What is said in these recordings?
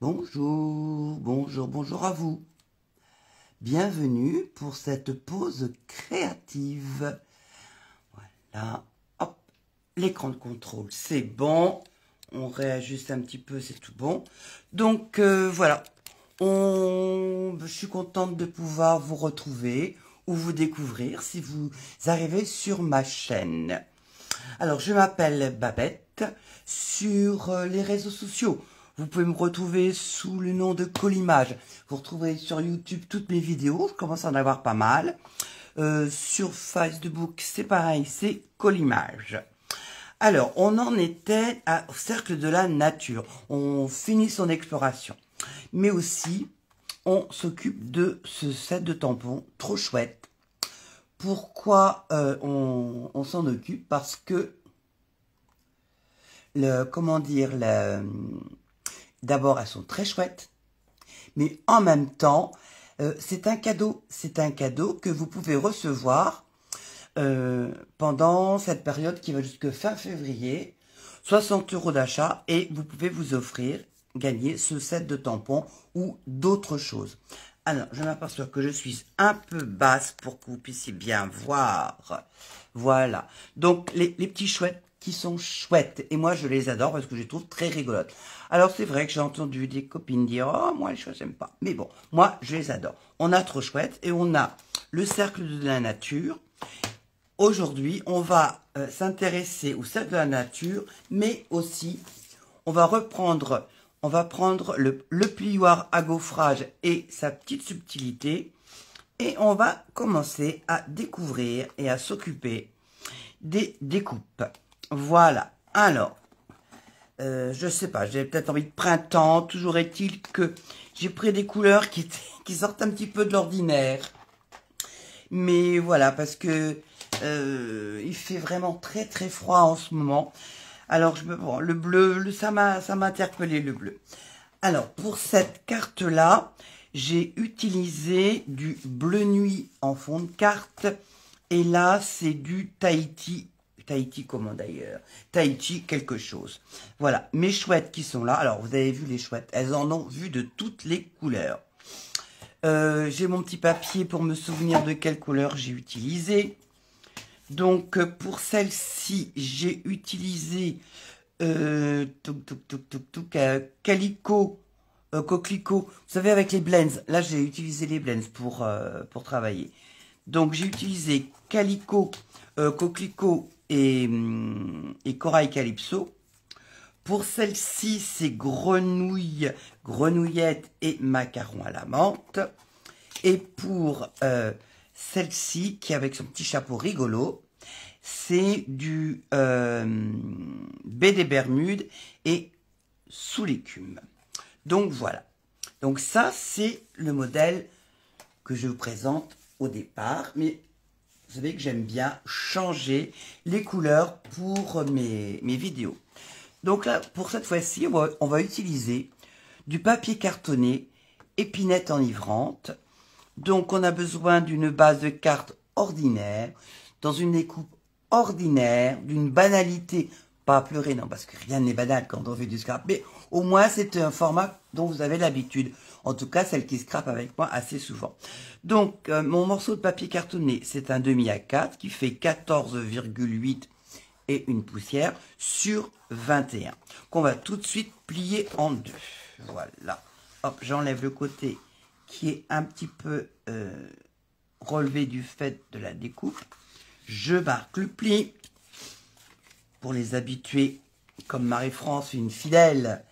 Bonjour, bonjour, bonjour à vous. Bienvenue pour cette pause créative. Voilà, hop, l'écran de contrôle, c'est bon. On réajuste un petit peu, c'est tout bon. Donc voilà, je suis contente de pouvoir vous retrouver ou vous découvrir si vous arrivez sur ma chaîne. Alors, je m'appelle Babette sur les réseaux sociaux. Vous pouvez me retrouver sous le nom de Collimage. Vous retrouverez sur YouTube toutes mes vidéos. Je commence à en avoir pas mal. Sur Facebook, c'est pareil, c'est Collimage. Alors, on en était au cercle de la nature. On finit son exploration. Mais aussi, on s'occupe de ce set de tampons trop chouette. Pourquoi on s'en occupe? Parce que d'abord elles sont très chouettes, mais en même temps c'est un cadeau que vous pouvez recevoir pendant cette période qui va jusque fin février. 60 € d'achat et vous pouvez vous gagner ce set de tampons ou d'autres choses. Alors, je m'aperçois que je suis un peu basse pour que vous puissiez bien voir. Voilà. Donc, les petits chouettes qui sont chouettes. Et moi, je les adore parce que je les trouve très rigolotes. Alors, c'est vrai que j'ai entendu des copines dire « Oh, moi, les chouettes, j'aime pas. » Mais bon, moi, je les adore. On a trop chouettes et on a le cercle de la nature. Aujourd'hui, on va s'intéresser au cercle de la nature, mais aussi, on va prendre le plioir à gaufrage et sa petite subtilité, et on va commencer à découvrir et à s'occuper des découpes. Voilà. Alors, je sais pas, j'ai peut-être envie de printemps. Toujours est-il que j'ai pris des couleurs qui sortent un petit peu de l'ordinaire. Mais voilà, parce que il fait vraiment très très froid en ce moment. Alors, bon, le bleu, ça m'a interpellé, le bleu. Alors, pour cette carte-là, j'ai utilisé du bleu nuit en fond de carte. Et là, c'est du Tahiti. Tahiti comment d'ailleurs? Tahiti quelque chose. Voilà, mes chouettes qui sont là. Alors, vous avez vu les chouettes. Elles en ont vu de toutes les couleurs. J'ai mon petit papier pour me souvenir de quelle couleur j'ai utilisé. Donc, pour celle-ci, j'ai utilisé Calico, Coquelicot. Vous savez, avec les blends. Là, j'ai utilisé les blends pour travailler. Donc, j'ai utilisé Calico, Coquelicot et Corail Calypso. Pour celle-ci, c'est grenouille, grenouillette et macaron à la menthe. Et pour celle-ci, qui est avec son petit chapeau rigolo, c'est du baie des Bermudes et sous l'écume. Donc voilà. Donc ça, c'est le modèle que je vous présente au départ. Mais vous savez que j'aime bien changer les couleurs pour mes vidéos. Donc là, pour cette fois-ci, on va utiliser du papier cartonné épinette enivrante. Donc, on a besoin d'une base de carte ordinaire, dans une découpe ordinaire, d'une banalité, pas à pleurer, non, parce que rien n'est banal quand on fait du scrap, mais au moins, c'est un format dont vous avez l'habitude. En tout cas, celle qui scrape avec moi assez souvent. Donc, mon morceau de papier cartonné, c'est un demi A4 qui fait 14,8 et une poussière sur 21 qu'on va tout de suite plier en deux. Voilà. Hop, j'enlève le côté qui est un petit peu relevé du fait de la découpe. Je marque le pli pour les habitués comme Marie-France, une fidèle.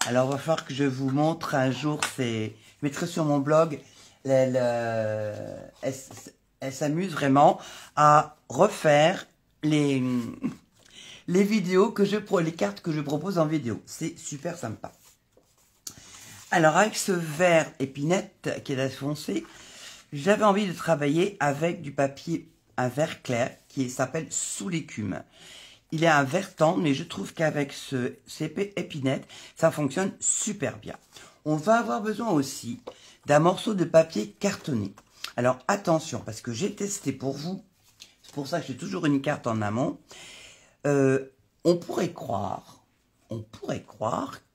Alors, il va falloir que je vous montre un jour, je mettrai sur mon blog, elle s'amuse vraiment à refaire les vidéos les cartes que je propose en vidéo. C'est super sympa. Alors, avec ce vert épinette qui est assez foncé, j'avais envie de travailler avec du papier, un vert clair qui s'appelle sous l'écume. Il est un vert tendre, mais je trouve qu'avec ces épinettes, ça fonctionne super bien. On va avoir besoin aussi d'un morceau de papier cartonné. Alors, attention, parce que j'ai testé pour vous. C'est pour ça que j'ai toujours une carte en amont. On pourrait croire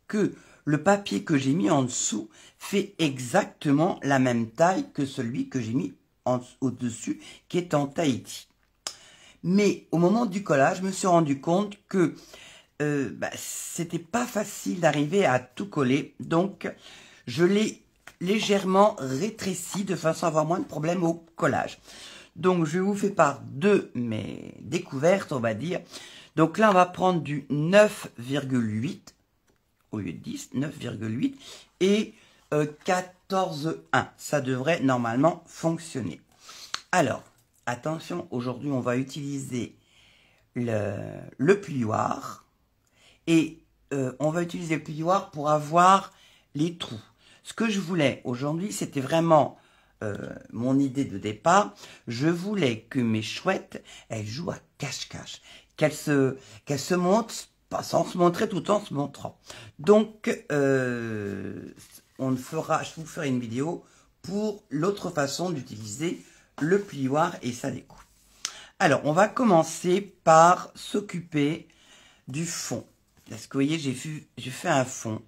que le papier que j'ai mis en dessous fait exactement la même taille que celui que j'ai mis au-dessus, qui est en Tahiti. Mais au moment du collage, je me suis rendu compte que c'était pas facile d'arriver à tout coller. Donc, je l'ai légèrement rétréci de façon à avoir moins de problèmes au collage. Donc, je vous fais part de mes découvertes, on va dire. Donc là, on va prendre du 9,8 au lieu de 10, 9,8 et 14,1. Ça devrait normalement fonctionner. Alors, attention, aujourd'hui, on va utiliser le plioir et on va utiliser le plioir pour avoir les trous. Ce que je voulais aujourd'hui, c'était vraiment mon idée de départ. Je voulais que mes chouettes, elles jouent à cache-cache, qu'elles se montrent sans se montrer tout en se montrant. Donc, je vous ferai une vidéo pour l'autre façon d'utiliser le plioir et sa découpe. Alors, on va commencer par s'occuper du fond. Parce que vous voyez, j'ai fait un fond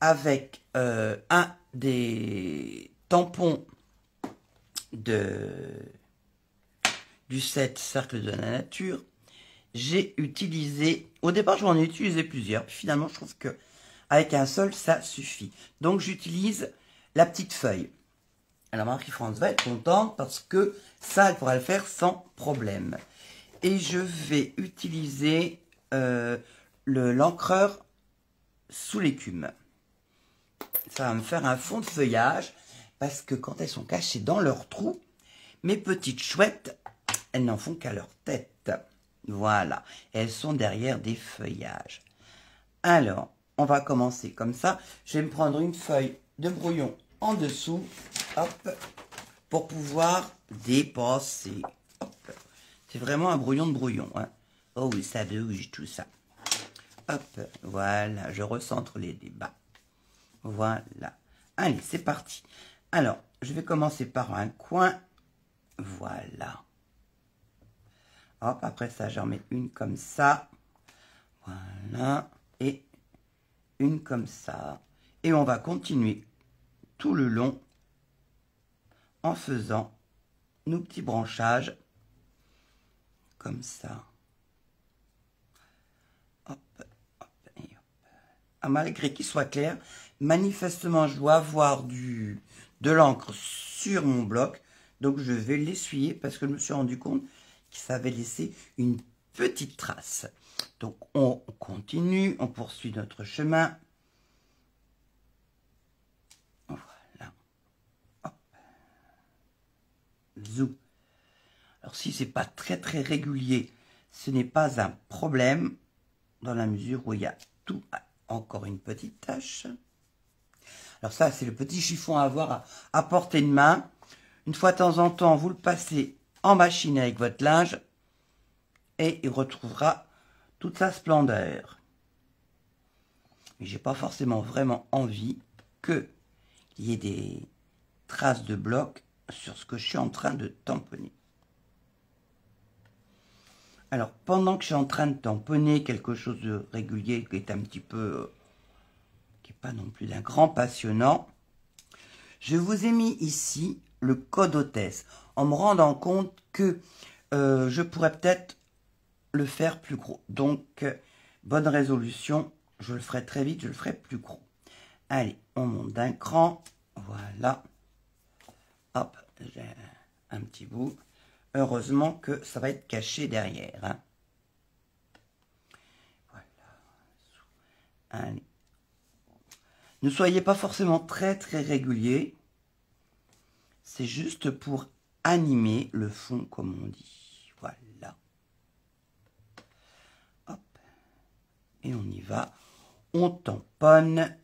avec un des tampons du set Cercle de la Nature. J'ai utilisé, au départ j'en ai utilisé plusieurs, puis finalement je trouve que avec un seul ça suffit. Donc j'utilise la petite feuille. Alors Marie-France va être contente parce que ça elle pourra le faire sans problème. Et je vais utiliser l'encreur sous l'écume. Ça va me faire un fond de feuillage parce que quand elles sont cachées dans leur trou, mes petites chouettes, elles n'en font qu'à leur tête. Voilà, elles sont derrière des feuillages. Alors, on va commencer comme ça. Je vais me prendre une feuille de brouillon en dessous, hop, pour pouvoir dépasser. C'est vraiment un brouillon de brouillon. Hein. Oh oui, ça bouge tout ça. Hop, voilà, je recentre les débats. Voilà. Allez, c'est parti. Alors, je vais commencer par un coin. Voilà. Hop, après ça, j'en mets une comme ça. Voilà. Et une comme ça. Et on va continuer tout le long en faisant nos petits branchages comme ça. Hop, hop, et hop. Ah, malgré qu'il soit clair, manifestement, je dois avoir de l'encre sur mon bloc. Donc, je vais l'essuyer parce que je me suis rendu compte que ça avait laissé une petite trace. Donc, on continue, on poursuit notre chemin. Voilà. Hop. Zou. Alors, si c'est pas très régulier, ce n'est pas un problème dans la mesure où il y a tout. Encore une petite tache. Alors ça, c'est le petit chiffon à avoir à portée de main. Une fois de temps en temps, vous le passez en machine avec votre linge et il retrouvera toute sa splendeur. Mais j'ai pas forcément vraiment envie qu'il y ait des traces de bloc sur ce que je suis en train de tamponner. Alors, pendant que je suis en train de tamponner quelque chose de régulier qui est un petit peu... qui n'est pas non plus d'un grand passionnant, je vous ai mis ici le code hôtesse, en me rendant compte que je pourrais peut-être le faire plus gros. Donc, bonne résolution, je le ferai très vite, je le ferai plus gros. Allez, on monte d'un cran, voilà. Hop, j'ai un petit bout. Heureusement que ça va être caché derrière. Hein. Voilà. Allez. Ne soyez pas forcément très régulier. C'est juste pour animer le fond, comme on dit. Voilà. Hop. Et on y va. On tamponne.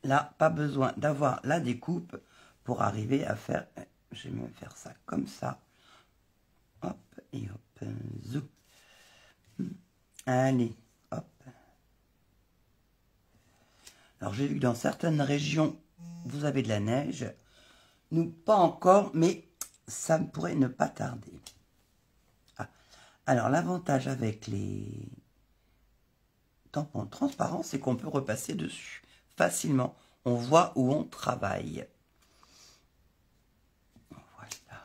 Là, pas besoin d'avoir la découpe pour arriver à faire... Je vais même faire ça comme ça. Hop, et hop, zou. Allez, hop. Alors, j'ai vu que dans certaines régions, vous avez de la neige. Nous, pas encore, mais ça pourrait ne pas tarder. Ah. Alors, l'avantage avec tampon transparent, c'est qu'on peut repasser dessus facilement. On voit où on travaille. Voilà.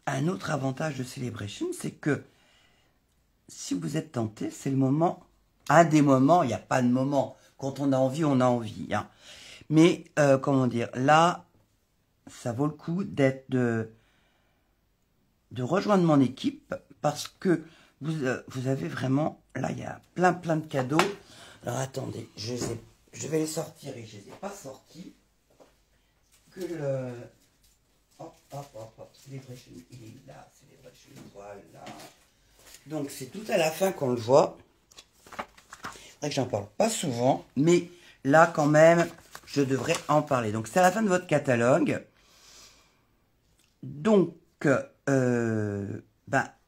Un autre avantage de Celebration, c'est que si vous êtes tenté, c'est le moment. Un des moments, il n'y a pas de moment. Quand on a envie, on a envie. Hein. Mais, comment dire, là, ça vaut le coup d'être de rejoindre mon équipe parce que vous avez vraiment, là, il y a plein de cadeaux. Alors, attendez, je vais les sortir et je ne les ai pas sortis. Que le... Hop, Celebration, il est là, Celebration, voilà. Donc, c'est tout à la fin qu'on le voit. C'est vrai que j'en parle pas souvent, mais là, quand même, je devrais en parler. Donc, c'est à la fin de votre catalogue. Donc,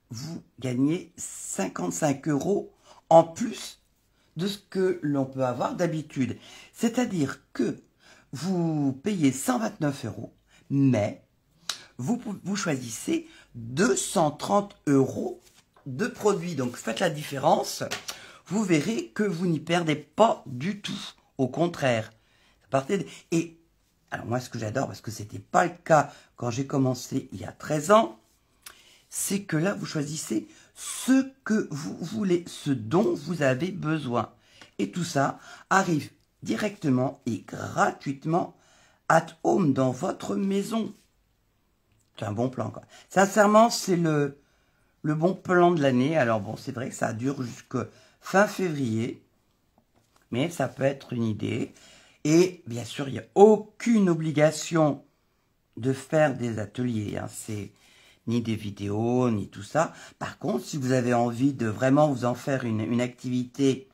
vous gagnez 55 € en plus de ce que l'on peut avoir d'habitude. C'est-à-dire que vous payez 129 €, mais vous choisissez 230 € de produits. Donc, faites la différence. Vous verrez que vous n'y perdez pas du tout. Au contraire. Et alors moi, ce que j'adore, parce que ce n'était pas le cas quand j'ai commencé il y a 13 ans, c'est que là, vous choisissez ce que vous voulez, ce dont vous avez besoin. Et tout ça arrive directement et gratuitement at home dans votre maison. C'est un bon plan, quoi. Sincèrement, c'est le bon plan de l'année. Alors bon, c'est vrai que ça dure jusqu'à fin février, mais ça peut être une idée. Et bien sûr, il n'y a aucune obligation de faire des ateliers. Hein. C'est ni des vidéos, ni tout ça. Par contre, si vous avez envie de vraiment vous en faire une activité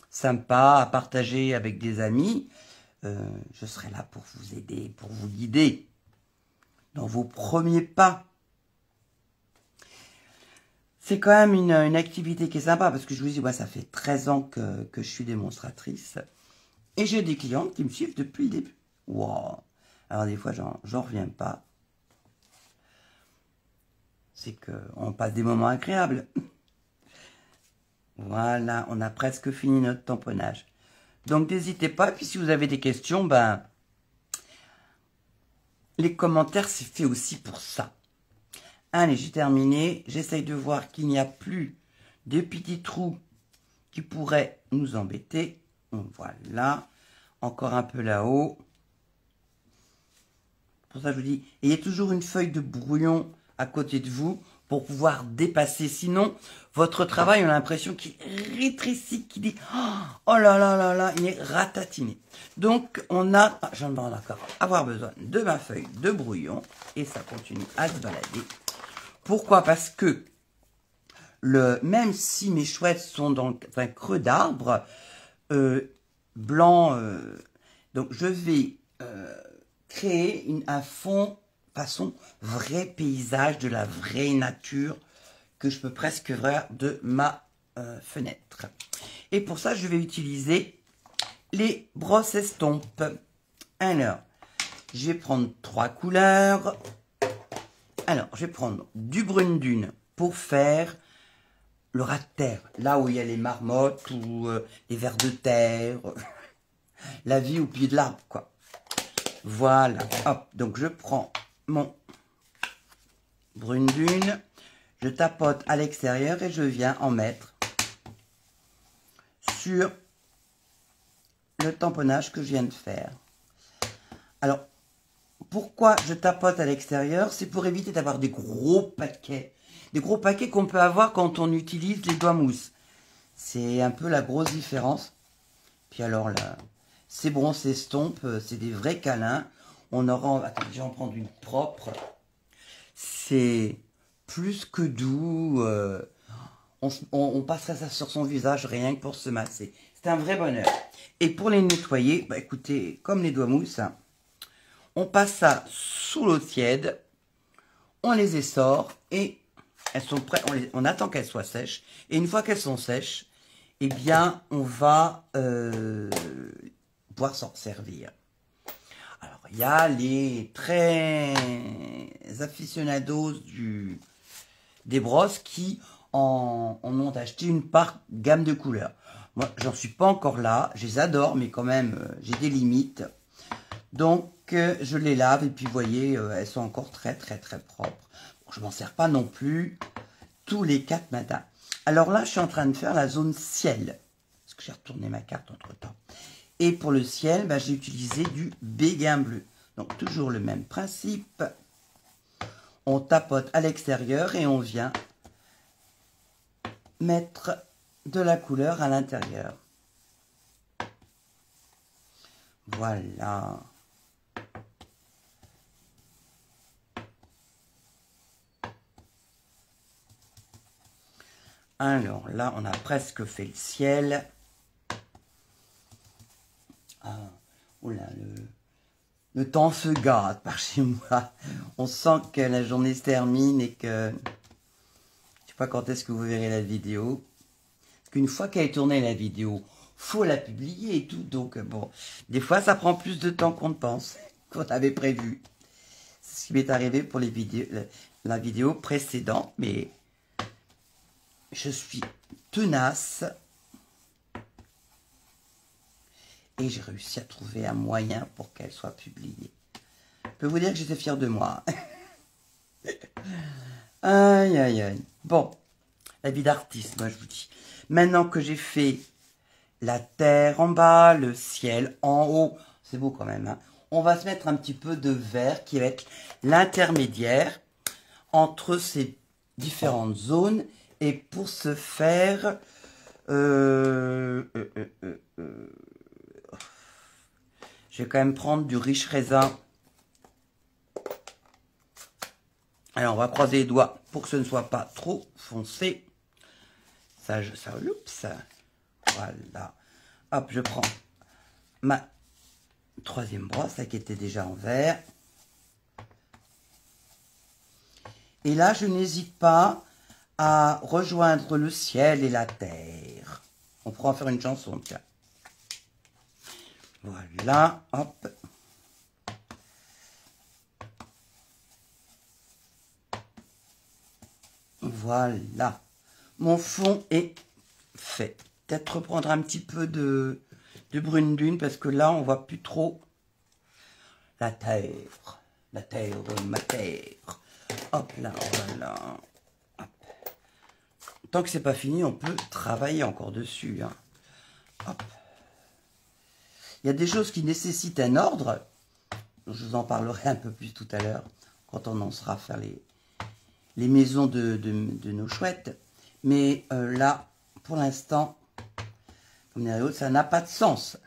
sympa à partager avec des amis, je serai là pour vous aider, pour vous guider dans vos premiers pas. C'est quand même une activité qui est sympa parce que je vous dis, moi, ça fait 13 ans que je suis démonstratrice. Et j'ai des clientes qui me suivent depuis le début. Wow. Alors des fois, j'en reviens pas. C'est qu'on passe des moments agréables. Voilà, on a presque fini notre tamponnage. Donc n'hésitez pas. Puis si vous avez des questions, les commentaires, c'est fait aussi pour ça. Allez, j'ai terminé. J'essaye de voir qu'il n'y a plus de petits trous qui pourraient nous embêter. Voilà. Encore un peu là-haut. Pour ça, je vous dis, ayez toujours une feuille de brouillon à côté de vous pour pouvoir dépasser. Sinon, votre travail, on a l'impression qu'il rétrécit, qu'il dit « Oh là là là là », il est ratatiné. Donc, j'en ai encore avoir besoin de ma feuille de brouillon et ça continue à se balader. Pourquoi? Parce que même si mes chouettes sont dans un creux d'arbre blanc, donc je vais créer un fond façon vrai paysage de la vraie nature que je peux presque voir de ma fenêtre. Et pour ça, je vais utiliser les brosses estompes. Alors, je vais prendre 3 couleurs. Alors, je vais prendre du brune dune pour faire le rat de terre, là où il y a les marmottes ou les vers de terre, la vie au pied de l'arbre, quoi. Voilà, hop, donc je prends mon brune dune, je tapote à l'extérieur et je viens en mettre sur le tamponnage que je viens de faire. Alors, pourquoi je tapote à l'extérieur? C'est pour éviter d'avoir des gros paquets. Des gros paquets qu'on peut avoir quand on utilise les doigts mousse. C'est un peu la grosse différence. Puis alors là, ces brosses estompes, c'est des vrais câlins. On aura... Attends, je vais en prendre une propre. C'est plus que doux. On passerait ça sur son visage rien que pour se masser. C'est un vrai bonheur. Et pour les nettoyer, écoutez, comme les doigts mousse, hein, on passe ça sous l'eau tiède, on les essore et elles sont prêtes. On attend qu'elles soient sèches. Et une fois qu'elles sont sèches, eh bien, on va pouvoir s'en servir. Alors, il y a les très aficionados des brosses qui en ont acheté une par gamme de couleurs. Moi, j'en suis pas encore là. Je les adore, mais quand même, j'ai des limites. Donc, je les lave et puis, vous voyez, elles sont encore très, très, très propres. Bon, je m'en sers pas non plus tous les 4 matins. Alors là, je suis en train de faire la zone ciel. Parce que j'ai retourné ma carte entre-temps. Et pour le ciel, bah, j'ai utilisé du béguin bleu. Donc, toujours le même principe. On tapote à l'extérieur et on vient mettre de la couleur à l'intérieur. Voilà. Alors là, on a presque fait le ciel. Ah, oula, le temps se gâte par chez moi. On sent que la journée se termine et que... Je sais pas quand est-ce que vous verrez la vidéo. Parce qu'une fois qu'elle est tournée la vidéo, faut la publier et tout. Donc bon, des fois ça prend plus de temps qu'on ne pense, qu'on avait prévu. C'est ce qui m'est arrivé pour les vidéos, la vidéo précédente, mais je suis tenace. Et j'ai réussi à trouver un moyen pour qu'elle soit publiée. Je peux vous dire que j'étais fière de moi. Aïe, aïe, aïe. Bon, la vie d'artiste, moi je vous dis. Maintenant que j'ai fait la terre en bas, le ciel en haut, c'est beau quand même, hein, on va se mettre un petit peu de vert qui va être l'intermédiaire entre ces différentes zones. Et pour ce faire... je vais quand même prendre du riche raisin. Alors, on va croiser les doigts pour que ce ne soit pas trop foncé. Oups. Voilà. Hop, je prends ma troisième brosse, là, qui était déjà en vert. Et là, je n'hésite pas à rejoindre le ciel et la terre. On pourra en faire une chanson, tiens. Voilà, hop. Voilà. Mon fond est fait. Peut-être reprendre un petit peu de brune lune parce que là, on voit plus trop la terre. La terre de ma terre. Hop là, voilà. Hop. Tant que c'est pas fini, on peut travailler encore dessus. Hein. Hop. Il y a des choses qui nécessitent un ordre. Je vous en parlerai un peu plus tout à l'heure, quand on en sera à faire les maisons de nos chouettes. Mais là, pour l'instant, comme dirait l'autre, ça n'a pas de sens.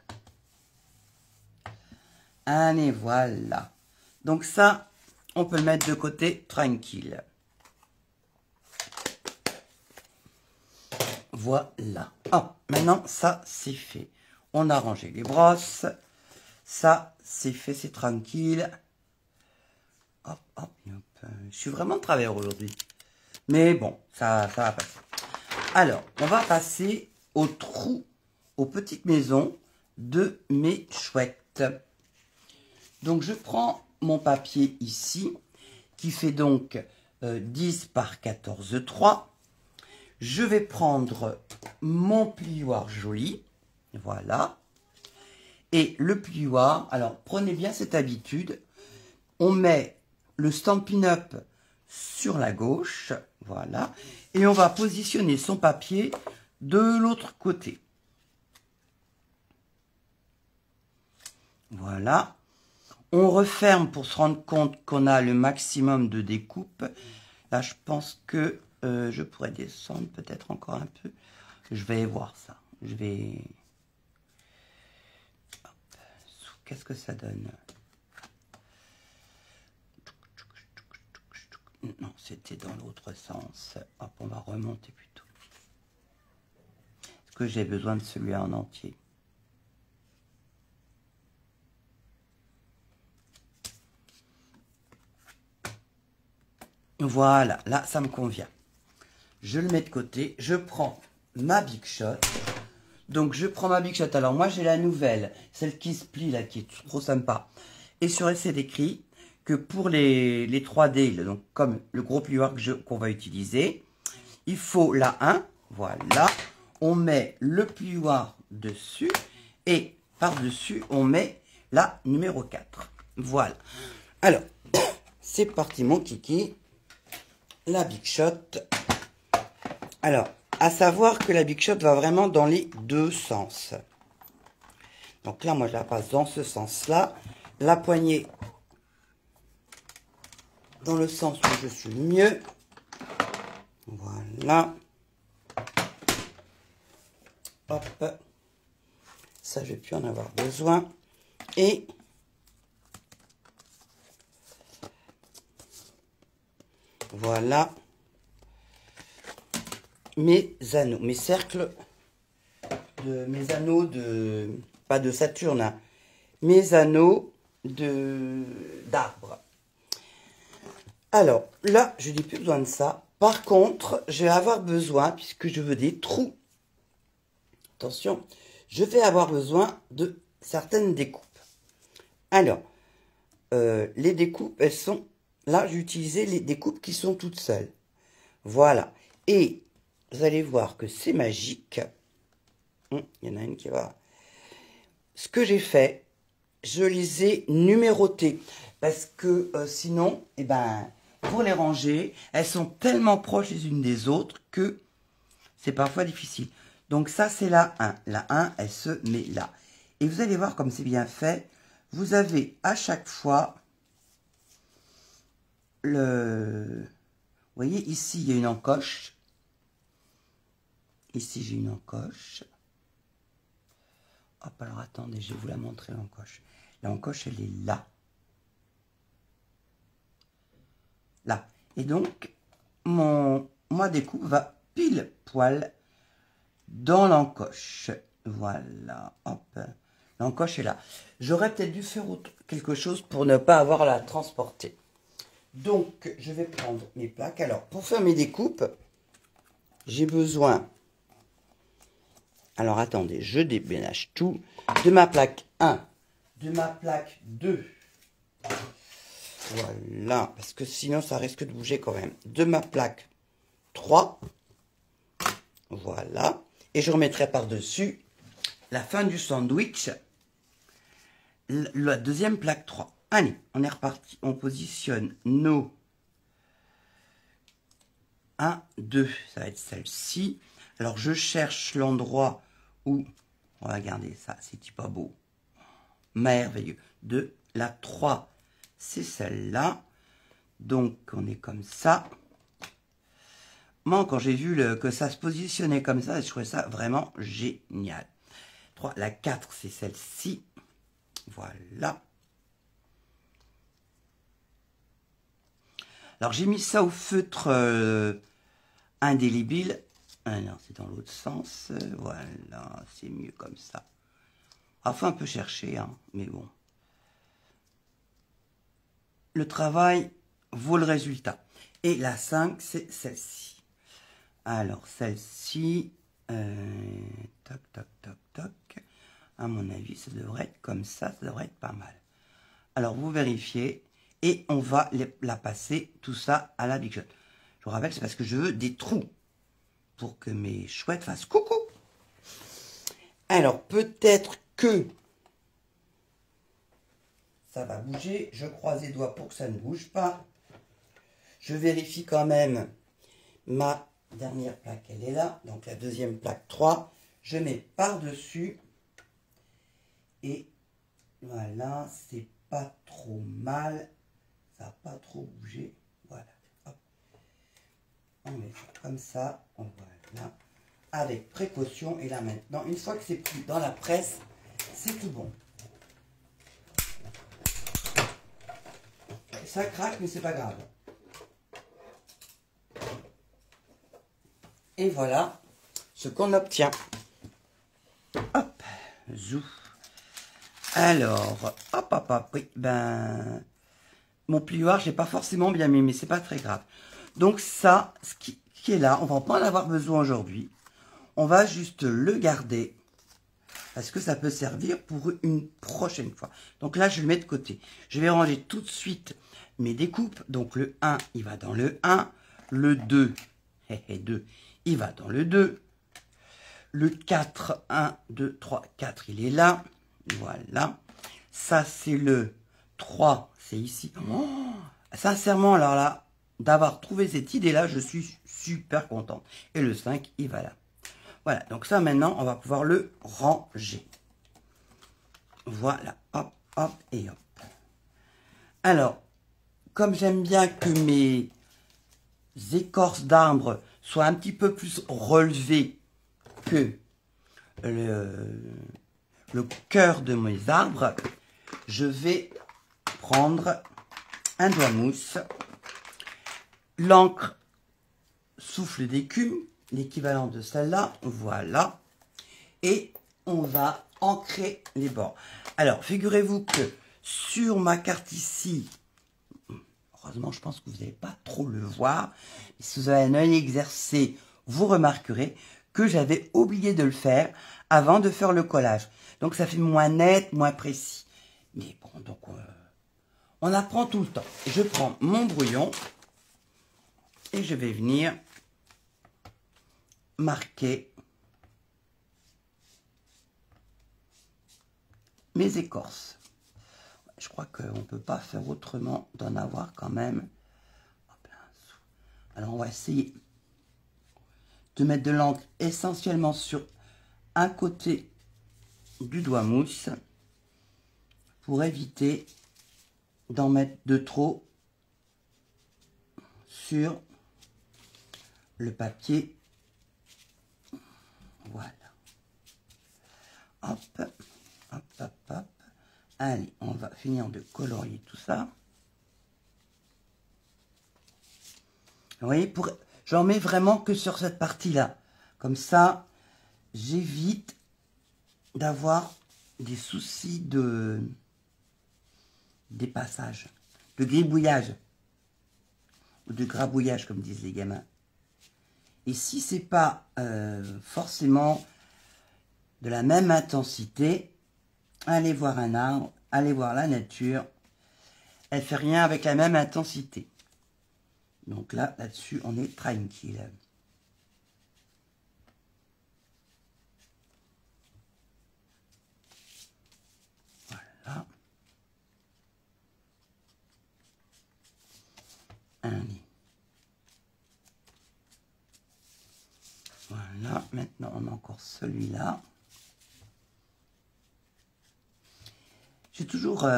Allez, voilà. Donc ça, on peut le mettre de côté tranquille. Voilà. Oh, maintenant, ça, c'est fait. On a rangé les brosses. Ça, c'est fait, c'est tranquille. Hop, hop, hop. Je suis vraiment de travers aujourd'hui. Mais bon, ça va passer. Alors, on va passer au trou, aux petites maisons de mes chouettes. Donc, je prends mon papier ici, qui fait donc 10 par 14,3. Je vais prendre mon plioir joli. Voilà. Et le plioir, alors prenez bien cette habitude. On met le Stampin' Up sur la gauche. Voilà. Et on va positionner son papier de l'autre côté. Voilà. On referme pour se rendre compte qu'on a le maximum de découpe. Là, je pense que je pourrais descendre peut-être encore un peu. Je vais voir ça. Je vais... Qu'est-ce que ça donne? Non, c'était dans l'autre sens. Hop, on va remonter plutôt. Est-ce que j'ai besoin de celui-là en entier? Voilà, là, ça me convient. Je le mets de côté. Je prends ma Big Shot. Donc, je prends ma Big Shot. Alors, moi, j'ai la nouvelle. Celle qui se plie, là, qui est trop sympa. Et sur elle, c'est écrit que pour les 3D, donc comme le gros plioir qu'on va utiliser, il faut la 1, voilà, on met le plioir dessus et par-dessus, on met la numéro 4. Voilà. Alors, c'est parti mon kiki. La Big Shot. Alors, à savoir que la Big Shot va vraiment dans les deux sens. Donc là, moi, je la passe dans ce sens-là. La poignée dans le sens où je suis mieux. Voilà. Hop. Ça, je vais plus en avoir besoin. Et voilà mes anneaux, mes cercles, mes anneaux de, pas de Saturne, hein, mes anneaux d'arbre. Alors là, je n'ai plus besoin de ça. Par contre, je vais avoir besoin, puisque je veux des trous, attention, je vais avoir besoin de certaines découpes. Alors, les découpes, elles sont, là, j'ai utilisé les découpes qui sont toutes seules. Voilà. Et vous allez voir que c'est magique. Il y en a une qui va... Ce que j'ai fait, je les ai numérotées. Parce que sinon, eh ben, pour les ranger, elles sont tellement proches les unes des autres que c'est parfois difficile. Donc ça, c'est la 1. La 1, elle se met là. Et vous allez voir comme c'est bien fait. Vous avez à chaque fois le... Vous voyez, ici, il y a une encoche. Ici, j'ai une encoche. Hop, alors attendez, je vais vous la montrer, l'encoche. L'encoche, elle est là. Là. Et donc, ma découpe va pile poil dans l'encoche. Voilà. Hop. L'encoche est là. J'aurais peut-être dû faire quelque chose pour ne pas avoir à la transporter. Donc, je vais prendre mes plaques. Alors, pour faire mes découpes, j'ai besoin... Alors, attendez, je déménage tout. De ma plaque 1, de ma plaque 2. Voilà, parce que sinon, ça risque de bouger quand même. De ma plaque 3. Voilà. Et je remettrai par-dessus la fin du sandwich. La deuxième plaque 3. Allez, on est reparti. On positionne nos 1, 2. Ça va être celle-ci. Alors, je cherche l'endroit où... On va garder ça, c'est pas beau. Merveilleux. 2. La 3, c'est celle-là. Donc, on est comme ça. Moi, quand j'ai vu que ça se positionnait comme ça, je trouvais ça vraiment génial. 3. La 4, c'est celle-ci. Voilà. Alors, j'ai mis ça au feutre indélébile. Ah non, c'est dans l'autre sens. Voilà, c'est mieux comme ça. Enfin, un peu chercher, hein, mais bon. Le travail vaut le résultat. Et la 5, c'est celle-ci. Alors, celle-ci, toc, toc, toc, toc. À mon avis, ça devrait être comme ça devrait être pas mal. Alors, vous vérifiez et on va la passer, tout ça, à la Big Shot. Je vous rappelle, c'est parce que je veux des trous pour que mes chouettes fassent coucou. Alors, peut-être que ça va bouger. Je croise les doigts pour que ça ne bouge pas. Je vérifie quand même ma dernière plaque, elle est là. Donc, la deuxième plaque 3. Je mets par-dessus. Et voilà, c'est pas trop mal. Ça n'a pas trop bougé. Voilà. Hop. On met ça comme ça. Voilà. Avec précaution. Et là maintenant, une fois que c'est pris dans la presse, c'est tout bon. Ça craque, mais c'est pas grave. Et voilà ce qu'on obtient. Hop, zou. Alors, hop, hop, hop, oui, ben, mon plioir, je l'ai pas forcément bien mis, mais c'est pas très grave. Donc ça, ce qui est là, on va pas en avoir besoin aujourd'hui. On va juste le garder parce que ça peut servir pour une prochaine fois. Donc là, je le mets de côté. Je vais ranger tout de suite mes découpes. Donc le 1, il va dans le 1. Le 2, 2, il va dans le 2. Le 4, 1, 2, 3, 4, il est là. Voilà. Ça, c'est le 3, c'est ici. Oh, sincèrement, alors là, d'avoir trouvé cette idée-là, je suis super contente. Et le 5, il va là. Voilà, donc ça, maintenant, on va pouvoir le ranger. Voilà, hop, hop et hop. Alors, comme j'aime bien que mes écorces d'arbres soient un petit peu plus relevées que le cœur de mes arbres, je vais prendre un doigt mousse, l'encre souffle d'écume, l'équivalent de celle-là, voilà, et on va ancrer les bords. Alors, figurez-vous que sur ma carte ici, heureusement, je pense que vous n'allez pas trop le voir, mais si vous avez un œil exercé, vous remarquerez que j'avais oublié de le faire avant de faire le collage. Donc, ça fait moins net, moins précis. Mais bon, donc, on apprend tout le temps. Je prends mon brouillon et je vais venir marquer mes écorces. Je crois qu'on ne peut pas faire autrement d'en avoir quand même. Alors, on va essayer de mettre de l'encre essentiellement sur un côté du doigt mousse pour éviter d'en mettre de trop sur le papier. Voilà. Hop, hop, hop, hop. Allez, on va finir de colorier tout ça. Vous voyez, j'en mets vraiment que sur cette partie-là. Comme ça, j'évite d'avoir des soucis des passages, de gribouillage, ou de grabouillage, comme disent les gamins. Et si c'est pas forcément de la même intensité, allez voir un arbre, allez voir la nature, elle fait rien avec la même intensité. Donc là-dessus, on est tranquille. Voilà. Allez. Voilà, maintenant on a encore celui-là. Je suis toujours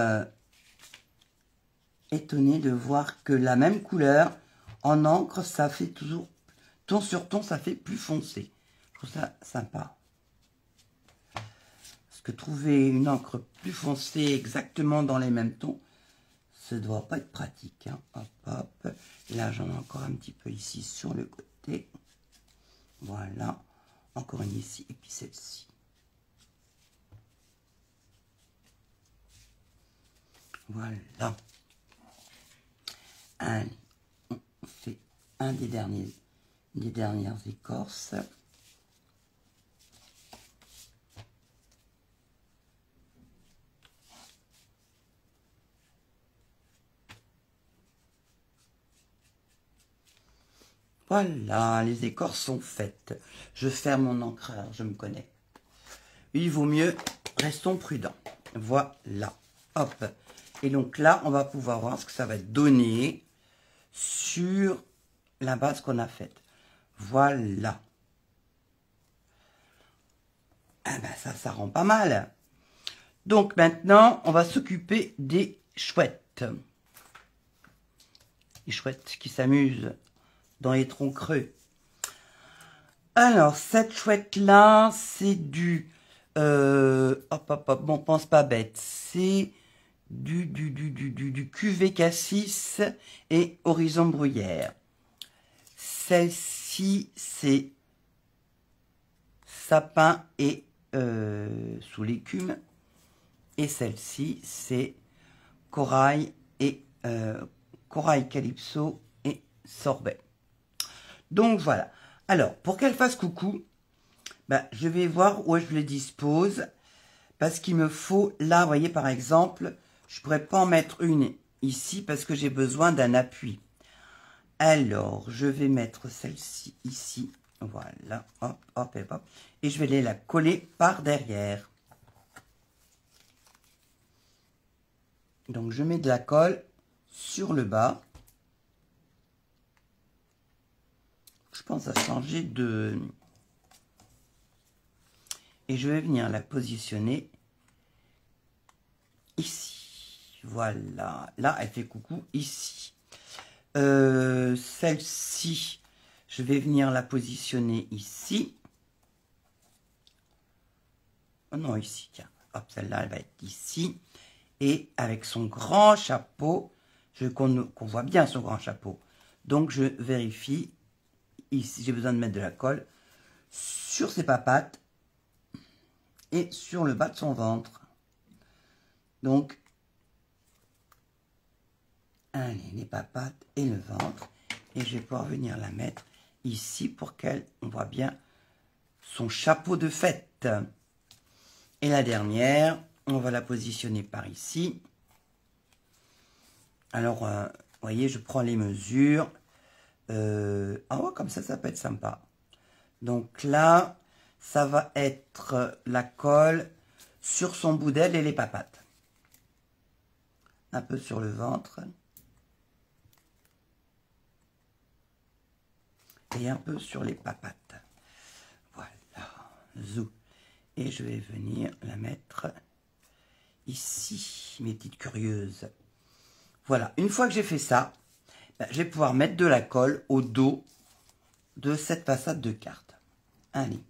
étonnée de voir que la même couleur, en encre, ça fait toujours, ton sur ton, ça fait plus foncé. Je trouve ça sympa. Parce que trouver une encre plus foncée exactement dans les mêmes tons, ça ne doit pas être pratique. Hein. Hop, hop. Là, j'en ai encore un petit peu ici sur le côté. Voilà. Encore une ici et puis celle-ci. Voilà. Allez, on fait un des dernières écorces. Voilà, les écorces sont faites. Je ferme mon encreur, je me connais. Il vaut mieux, restons prudents. Voilà, hop. Et donc là, on va pouvoir voir ce que ça va donner sur la base qu'on a faite. Voilà. Ah ben ça rend pas mal. Donc maintenant, on va s'occuper des chouettes. Les chouettes qui s'amusent dans les troncs creux. Alors, cette chouette-là, c'est du... hop, hop, hop, bon, pense pas bête. C'est du QV Cassis et Horizon Bruyère. Celle-ci, c'est sapin et sous l'écume. Et celle-ci, c'est corail et corail calypso et sorbet. Donc voilà. Alors, pour qu'elle fasse coucou, ben, je vais voir où je les dispose. Parce qu'il me faut, là, vous voyez, par exemple, je pourrais pas en mettre une ici parce que j'ai besoin d'un appui. Alors, je vais mettre celle-ci ici. Voilà, hop, hop, et hop. Et je vais aller la coller par derrière. Donc, je mets de la colle sur le bas. Je pense à changer de... Et je vais venir la positionner ici. Voilà. Là, elle fait coucou ici. Celle-ci, je vais venir la positionner ici. Oh non, ici, tiens. Hop, celle-là, elle va être ici. Et avec son grand chapeau, qu'on voit bien son grand chapeau. Donc, je vérifie. Ici, j'ai besoin de mettre de la colle sur ses papates et sur le bas de son ventre. Donc, allez, les papates et le ventre. Et je vais pouvoir venir la mettre ici pour on voit bien son chapeau de fête. Et la dernière, on va la positionner par ici. Alors, vous voyez, je prends les mesures. Ah ouais, comme ça peut être sympa. Donc là, ça va être la colle sur son bout d'aile et les papates. Un peu sur le ventre. Et un peu sur les papates. Voilà. Zou. Et je vais venir la mettre ici, mes petites curieuses. Voilà. Une fois que j'ai fait ça, je vais pouvoir mettre de la colle au dos de cette façade de carte. Allez.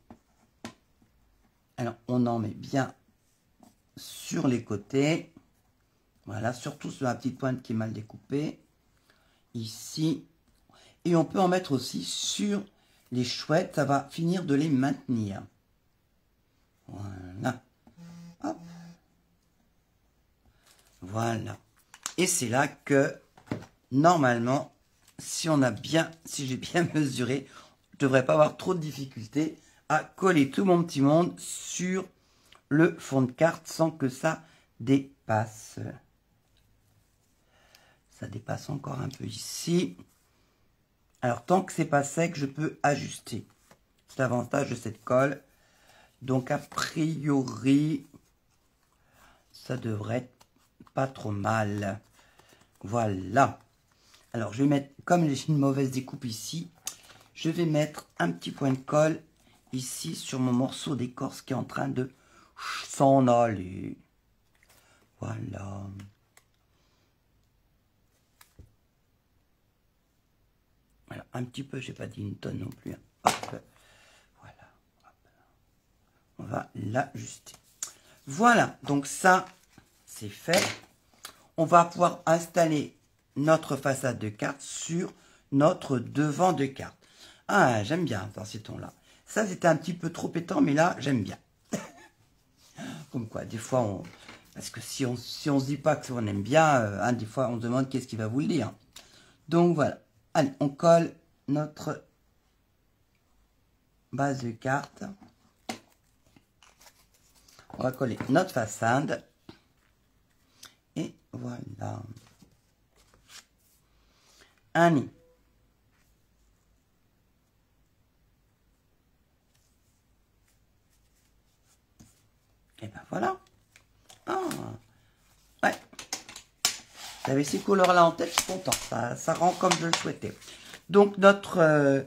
Alors, on en met bien sur les côtés. Voilà, surtout sur la petite pointe qui est mal découpée. Ici. Et on peut en mettre aussi sur les chouettes. Ça va finir de les maintenir. Voilà. Hop. Voilà. Et c'est là que, normalement, si j'ai bien mesuré, je ne devrais pas avoir trop de difficultés à coller tout mon petit monde sur le fond de carte sans que ça dépasse. Ça dépasse encore un peu ici. Alors, tant que c'est pas sec, je peux ajuster. C'est l'avantage de cette colle. Donc, a priori, ça devrait être pas trop mal. Voilà. Alors, je vais mettre, comme j'ai une mauvaise découpe ici, je vais mettre un petit point de colle ici sur mon morceau d'écorce qui est en train de s'en aller. Voilà. Voilà, un petit peu, j'ai pas dit une tonne non plus. Hein. Hop. Voilà. Hop. On va l'ajuster. Voilà, donc ça, c'est fait. On va pouvoir installer notre façade de carte sur notre devant de carte. Ah, j'aime bien dans ces tons-là. Ça, c'était un petit peu trop pétant, mais là, j'aime bien. Comme quoi, des fois, parce que si on se dit pas que on aime bien, des fois, on se demande qu'est-ce qu'il va vous le dire. Donc, voilà. Allez, on colle notre base de carte. On va coller notre façade. Et voilà. Allez. Et ben voilà. Ah. Ouais. J'avais ces couleurs-là en tête, je suis content. Ça rend comme je le souhaitais. Donc, notre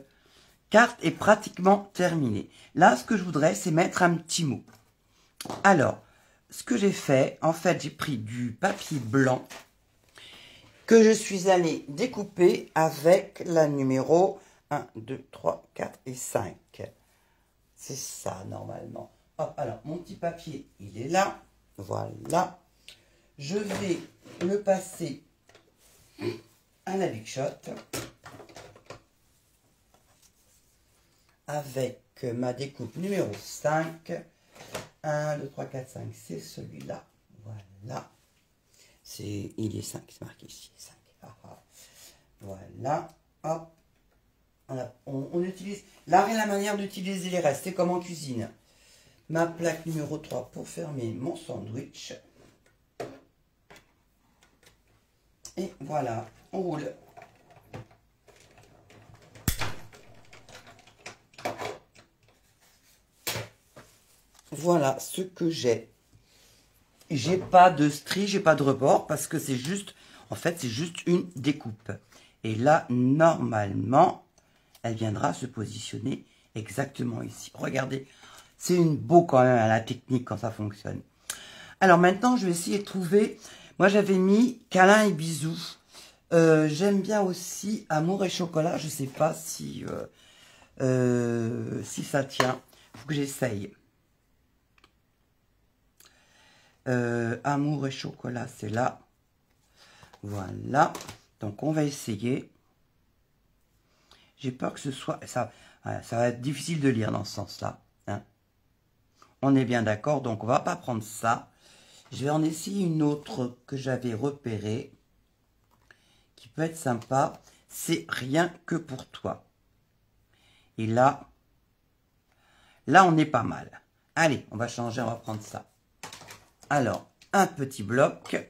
carte est pratiquement terminée. Là, ce que je voudrais, c'est mettre un petit mot. Alors, ce que j'ai fait, en fait, j'ai pris du papier blanc que je suis allée découper avec la numéro 1, 2, 3, 4 et 5. C'est ça, normalement. Hop, alors, mon petit papier, il est là. Voilà. Je vais le passer à la Big Shot avec ma découpe numéro 5. 1, 2, 3, 4, 5, c'est celui-là. Voilà. Il est 5, c'est marqué ici. 5. Ah, ah. Voilà. Hop. On utilise l'art et la manière d'utiliser les restes. C'est comme en cuisine. ma plaque numéro 3 pour fermer mon sandwich. Et voilà, on roule. Voilà ce que j'ai. J'ai pas de strie, j'ai pas de rebord parce que c'est juste, en fait, c'est juste une découpe. Et là, normalement, elle viendra se positionner exactement ici. Regardez, c'est une beau quand même à la technique quand ça fonctionne. Alors maintenant, je vais essayer de trouver. Moi, j'avais mis câlin et bisous. J'aime bien aussi amour et chocolat. Je sais pas si si ça tient. Faut que j'essaye. Amour et chocolat, c'est là. Voilà. Donc, on va essayer. J'ai peur que ce soit... Ça va être difficile de lire dans ce sens-là. Hein. On est bien d'accord. Donc, on va pas prendre ça. Je vais en essayer une autre que j'avais repérée. Qui peut être sympa. C'est rien que pour toi. Et là, on est pas mal. Allez, on va changer. On va prendre ça. Alors, un petit bloc.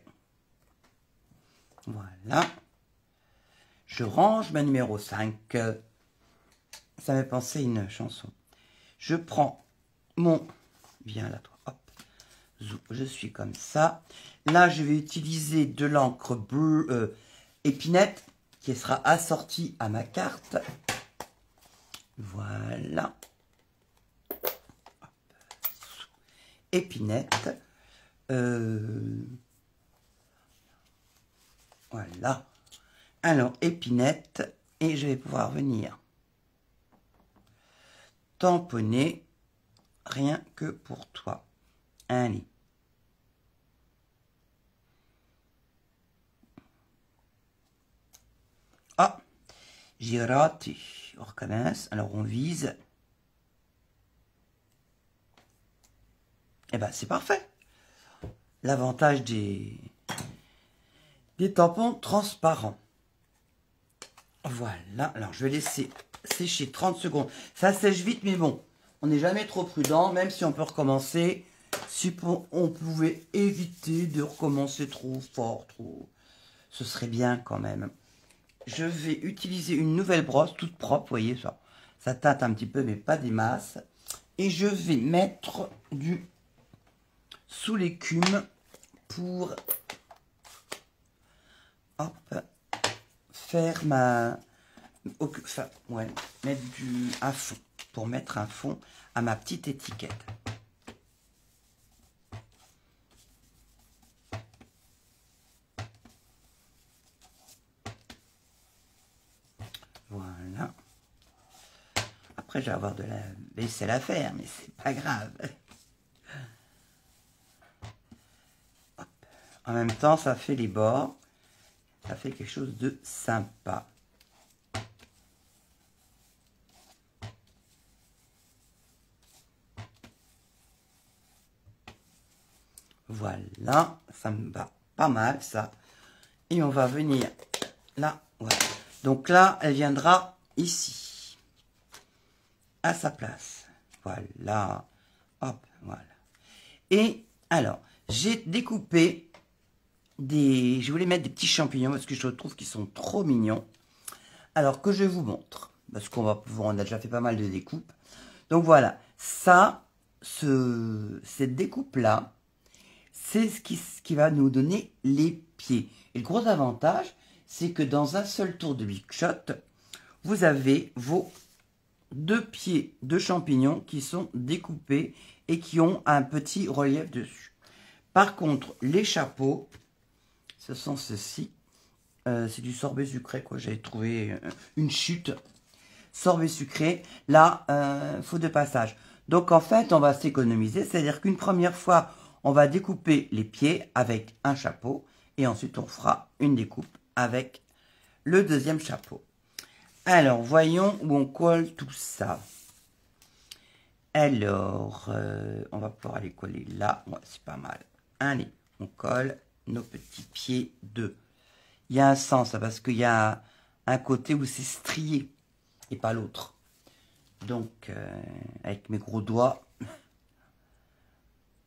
Voilà. Je range ma numéro 5. Ça m'a pensé à une chanson. Je prends mon... Viens là, toi. Hop. Je suis comme ça. Là, je vais utiliser de l'encre bleue épinette qui sera assortie à ma carte. Voilà. Hop. Épinette. Voilà. Alors, épinette. Et je vais pouvoir venir tamponner rien que pour toi. Allez. Ah, j'ai raté. On recommence. Alors, on vise. Eh ben, c'est parfait. L'avantage des tampons transparents. Voilà. Alors, je vais laisser sécher 30 secondes. Ça sèche vite, mais bon, on n'est jamais trop prudent, même si on peut recommencer. Si on pouvait éviter de recommencer trop fort, ce serait bien quand même. Je vais utiliser une nouvelle brosse toute propre, vous voyez ça. Ça teinte un petit peu, mais pas des masses. Et je vais mettre du sous l'écume pour faire ma... Enfin, ouais, mettre un fond. Pour mettre un fond à ma petite étiquette. Voilà. Après, je vais avoir de la vaisselle à faire, mais c'est pas grave. Hop. En même temps, ça fait les bords. Ça fait quelque chose de sympa. Voilà, ça me va pas mal ça. Et on va venir là, voilà. Donc là, elle viendra ici, à sa place. Voilà, hop, voilà. Et alors, j'ai découpé des... Je voulais mettre des petits champignons parce que je trouve qu'ils sont trop mignons. Alors que je vous montre, parce qu'on a déjà fait pas mal de découpes. Donc voilà, ça, cette découpe-là, c'est ce qui va nous donner les pieds. Et le gros avantage, c'est que dans un seul tour de Big Shot, vous avez vos 2 pieds de champignons qui sont découpés et qui ont un petit relief dessus. Par contre, les chapeaux, ce sont ceux-ci. C'est du sorbet sucré, quoi. J'avais trouvé une chute. Sorbet sucré. Là, faut de passage. Donc, en fait, on va s'économiser. C'est-à-dire qu'une première fois, on va découper les pieds avec un chapeau. Et ensuite, on fera une découpe avec le deuxième chapeau. Alors, voyons où on colle tout ça. Alors, on va pouvoir aller coller là. Ouais, c'est pas mal. Allez, on colle nos petits pieds de... Il y a un sens, parce qu'il y a un côté où c'est strié et pas l'autre. Donc, avec mes gros doigts,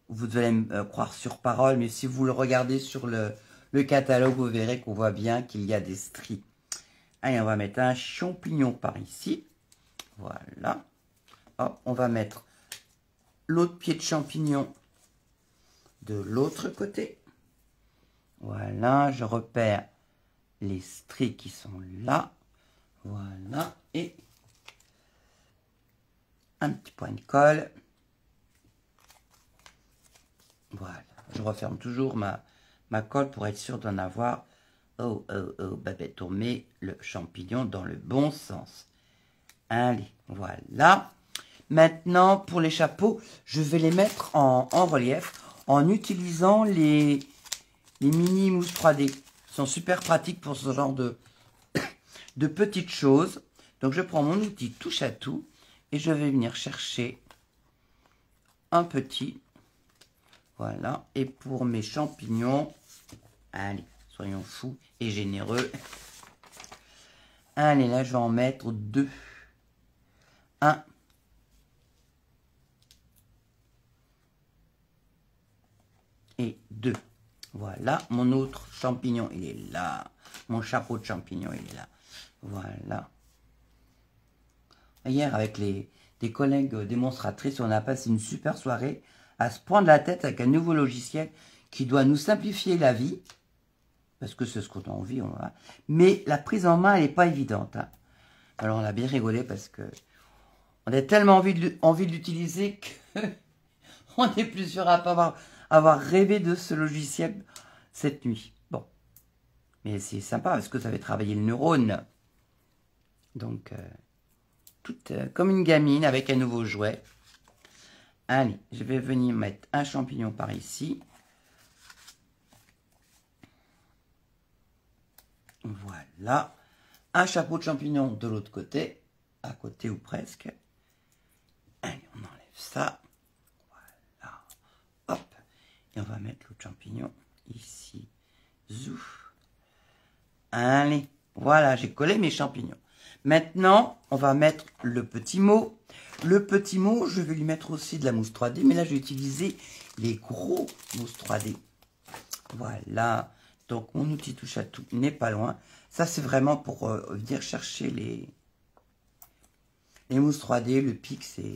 vous devez me croire sur parole, mais si vous le regardez sur le catalogue, vous verrez qu'on voit bien qu'il y a des stries. Allez, on va mettre un champignon par ici. Voilà. Hop, on va mettre l'autre pied de champignon de l'autre côté. Voilà, je repère les stries qui sont là. Voilà, et un petit point de colle. Voilà, je referme toujours ma colle pour être sûr d'en avoir. Oh, oh, oh, Babette, on met le champignon dans le bon sens. Allez, voilà. Maintenant, pour les chapeaux, je vais les mettre en relief en utilisant les mini mousses 3D. Ils sont super pratiques pour ce genre de petites choses. Donc, je prends mon outil touche à tout et je vais venir chercher un petit. Voilà. Et pour mes champignons, allez, soyons fous et généreux. Allez, là, je vais en mettre 2. 1. Et 2. Voilà, mon autre champignon, il est là. Mon chapeau de champignon, il est là. Voilà. Hier, avec des collègues démonstratrices, on a passé une super soirée à se prendre la tête avec un nouveau logiciel qui doit nous simplifier la vie. Parce que c'est ce qu'on a envie. Mais la prise en main, elle n'est pas évidente. Hein. Alors, on a bien rigolé parce que on a tellement envie de l'utiliser qu'on n'est plus sûr à pas avoir rêvé de ce logiciel cette nuit. Bon. Mais c'est sympa parce que ça fait travailler le neurone. Donc, comme une gamine avec un nouveau jouet. Allez, je vais venir mettre un champignon par ici. Voilà. Un chapeau de champignon de l'autre côté. À côté ou presque. Allez, on enlève ça. Voilà. Hop. Et on va mettre l'autre champignon ici. Zouf. Allez. Voilà, j'ai collé mes champignons. Maintenant, on va mettre le petit mot. Le petit mot, je vais lui mettre aussi de la mousse 3D. Mais là, je vais utiliser les gros mousses 3D. Voilà. Donc, mon outil touche à tout n'est pas loin. Ça, c'est vraiment pour venir chercher les mousses 3D. Le pic, c'est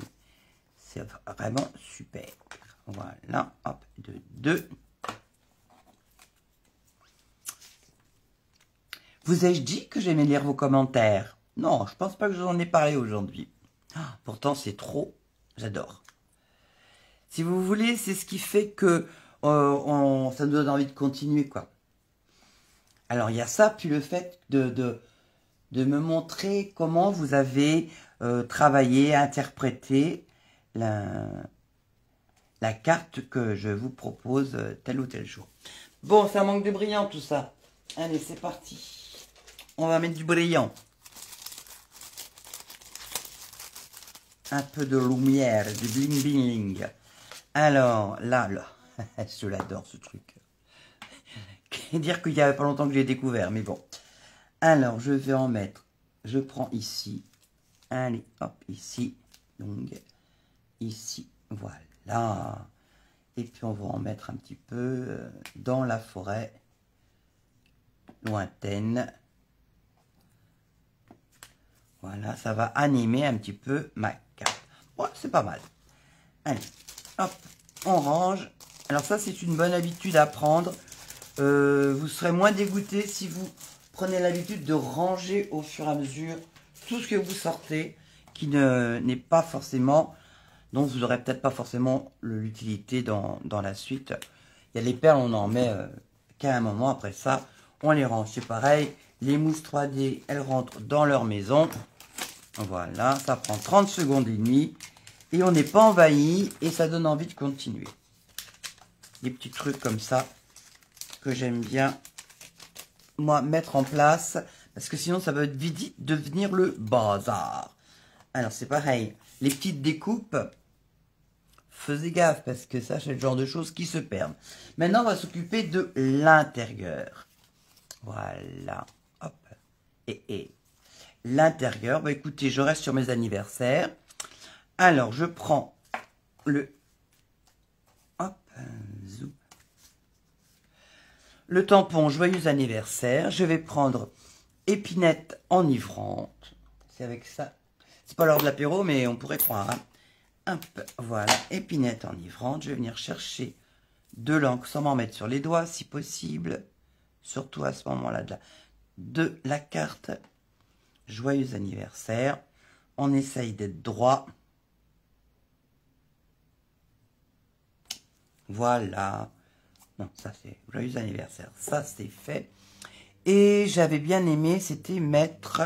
vraiment super. Voilà. Hop, de 2. Vous ai-je dit que j'aimais lire vos commentaires? Non, je pense pas que je vous en ai parlé aujourd'hui. Pourtant, c'est trop. J'adore. Si vous voulez, c'est ce qui fait que ça nous donne envie de continuer, quoi. Alors, il y a ça, puis le fait de me montrer comment vous avez travaillé, interprété la carte que je vous propose tel ou tel jour. Bon, ça manque de brillant, tout ça. Allez, c'est parti. On va mettre du brillant. Un peu de lumière, du bling bling. Alors, là, je l'adore ce truc. Dire qu'il n'y avait pas longtemps que j'ai découvert, mais bon. Alors, je vais en mettre. Je prends ici. Allez, hop, ici. Donc, ici. Voilà. Et puis, on va en mettre un petit peu dans la forêt lointaine. Voilà, ça va animer un petit peu ma carte. Ouais, c'est pas mal. Allez, hop, on range. Alors ça, c'est une bonne habitude à prendre. Vous serez moins dégoûté si vous prenez l'habitude de ranger au fur et à mesure tout ce que vous sortez, qui n'est pas forcément, dont vous n'aurez peut-être pas forcément l'utilité dans la suite. Il y a les perles, on en met qu'à un moment. Après ça, on les range. C'est pareil. Les mousses 3D, elles rentrent dans leur maison. Voilà, ça prend 30 secondes et demie. Et on n'est pas envahi et ça donne envie de continuer. Des petits trucs comme ça que j'aime bien, moi, mettre en place. Parce que sinon, ça va vite devenir le bazar. Alors, c'est pareil. Les petites découpes, faisez gaffe parce que ça, c'est le genre de choses qui se perdent. Maintenant, on va s'occuper de l'intérieur. Voilà. Hop. Et l'intérieur. Bah, écoutez, je reste sur mes anniversaires. Alors, je prends le... Hop. Zou. Le tampon joyeux anniversaire. Je vais prendre épinette enivrante. C'est avec ça. C'est pas l'heure de l'apéro, mais on pourrait croire. Hein. Hop, voilà, épinette enivrante. Je vais venir chercher de l'encre sans m'en mettre sur les doigts, si possible. Surtout à ce moment-là de la carte. Joyeux anniversaire. On essaye d'être droit. Voilà. Non, ça c'est joyeux anniversaire. Ça c'est fait. Et j'avais bien aimé, c'était mettre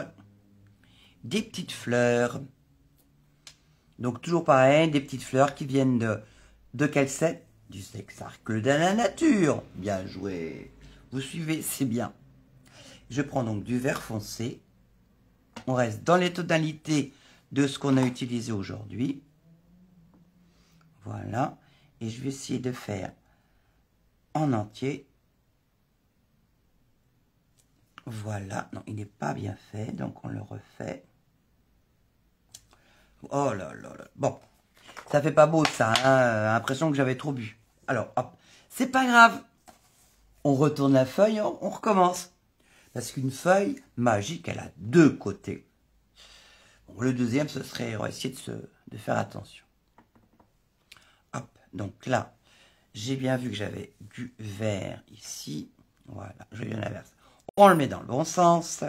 des petites fleurs. Donc toujours pareil, des petites fleurs qui viennent de quel set? Du cercle de la nature. Bien joué. Vous suivez, c'est bien. Je prends donc du vert foncé. On reste dans les tonalités de ce qu'on a utilisé aujourd'hui. Voilà. Et je vais essayer de faire en entier. Voilà. Non, il n'est pas bien fait, donc on le refait. Oh là là là. Bon, ça fait pas beau ça, hein, l'impression que j'avais trop bu. Alors, hop, c'est pas grave. On retourne la feuille, on recommence. Parce qu'une feuille magique, elle a deux côtés. Bon, le deuxième, ce serait, on va essayer de faire attention. Hop, donc là, j'ai bien vu que j'avais du vert ici. Voilà, je vais l'inverse. On le met dans le bon sens.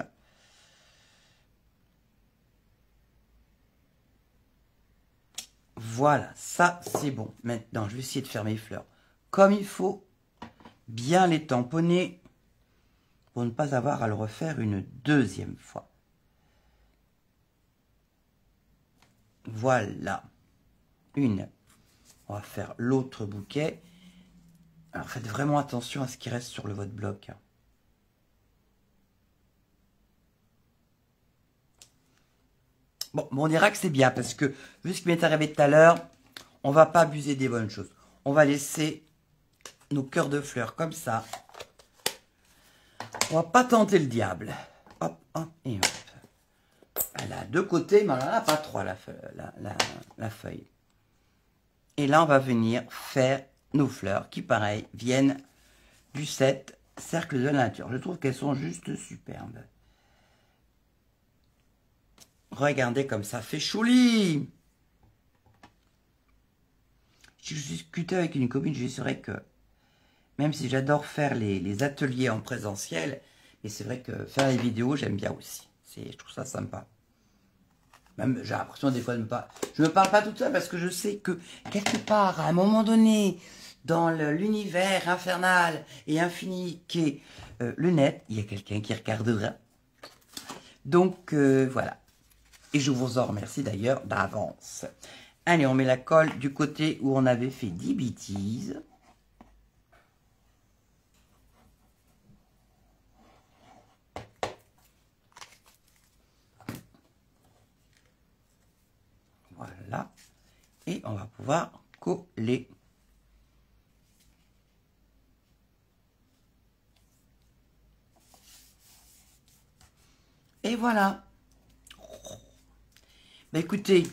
Voilà, ça c'est bon. Maintenant, je vais essayer de faire mes fleurs comme il faut. Bien les tamponner pour ne pas avoir à le refaire une deuxième fois. Voilà. Une. On va faire l'autre bouquet. Alors faites vraiment attention à ce qui reste sur le votre bloc. Bon, on dira que c'est bien parce que, vu ce qui m'est arrivé tout à l'heure, on va pas abuser des bonnes choses. On va laisser nos cœurs de fleurs comme ça. On va pas tenter le diable. Hop, hop et hop. Elle a deux côtés, mais elle n'en a pas trois, la feuille. Et là, on va venir faire nos fleurs qui, pareil, viennent du set Cercle de la Nature. Je trouve qu'elles sont juste superbes. Regardez comme ça fait chouli. Si je discutais avec une copine, je dirais que même si j'adore faire les ateliers en présentiel, mais c'est vrai que faire les vidéos, j'aime bien aussi. Je trouve ça sympa. Même j'ai l'impression des fois de ne pas... Je ne me parle pas toute seule parce que je sais que quelque part, à un moment donné, dans l'univers infernal et infini qu'est le net, il y a quelqu'un qui regardera. Donc voilà. Et je vous en remercie d'ailleurs d'avance. Allez, on met la colle du côté où on avait fait 10 bêtises. Voilà. Et on va pouvoir coller. Et voilà. Bah écoutez,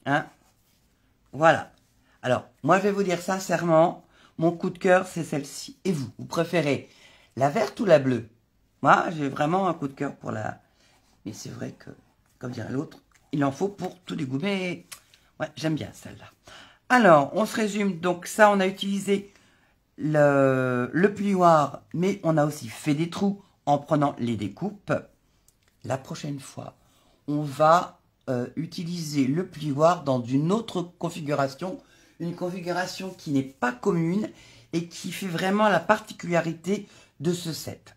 hein, voilà. Alors, moi je vais vous dire sincèrement, mon coup de cœur c'est celle-ci. Et vous, vous préférez la verte ou la bleue? Moi, j'ai vraiment un coup de cœur pour la... Mais c'est vrai que, comme dirait l'autre, il en faut pour tous les goûts. Mais ouais, j'aime bien celle-là. Alors, on se résume. Donc ça, on a utilisé le plioir, mais on a aussi fait des trous en prenant les découpes. La prochaine fois, on va utiliser le plioir dans une autre configuration, une configuration qui n'est pas commune et qui fait vraiment la particularité de ce set.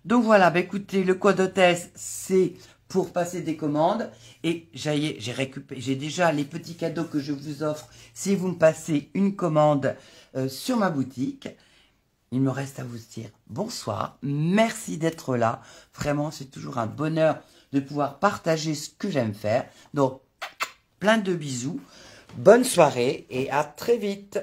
Donc voilà, bah écoutez, le code hôtesse, c'est pour passer des commandes et j'ai déjà les petits cadeaux que je vous offre si vous me passez une commande sur ma boutique. Il me reste à vous dire bonsoir, merci d'être là, vraiment c'est toujours un bonheur de pouvoir partager ce que j'aime faire. Donc, plein de bisous, bonne soirée et à très vite.